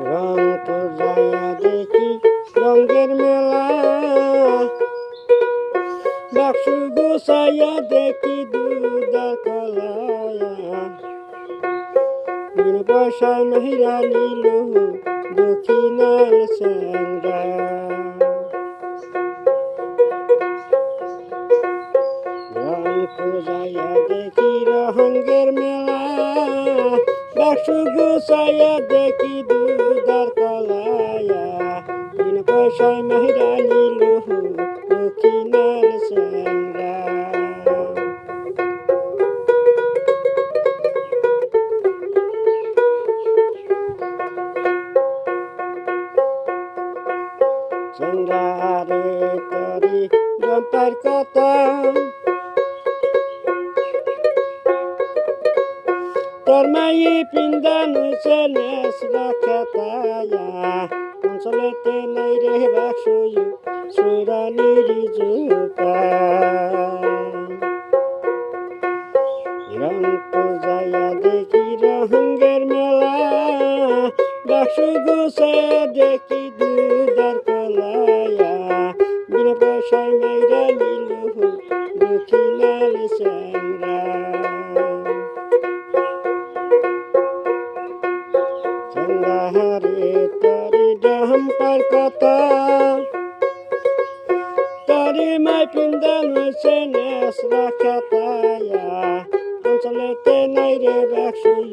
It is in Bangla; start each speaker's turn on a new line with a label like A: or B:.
A: রংপুর যাইয়া দেখি রঙের মেলা, বাক্স গুছাইয়া দেখি দুধা কলায়া, বিন পয়সায় মহিরা নিল দক্ষিণার স্যাংরা। রংপুর যাইয়া দেখি রঙের মেলা, বাক্স গুছাইয়া দেখি দুধার কলায়া, বিন পয়সায় মহিরা নিল দক্ষিণার স্যাংরা। চন্দ্রারে তরি জম্পার কথা, তোর মাই পিন্দান হইছে নেসরা খেতায়া, অঞ্চলেতে নাই রে বাক্সই সুরানির জুপা। রংপুর যাইয়া দেখি রঙের মেলা, বাক্স গুছে দেখি দুধার কলায়া, বিনা পয়সায় মাইরা নিল দক্ষিণাল স্যাংরা। চন্দ্রাহারে তরি জম্পার কথা, তরি মাই পিন্দান হইছে নেসরা খেতায়া, অঞ্চলেতে নাই রে বাক্সই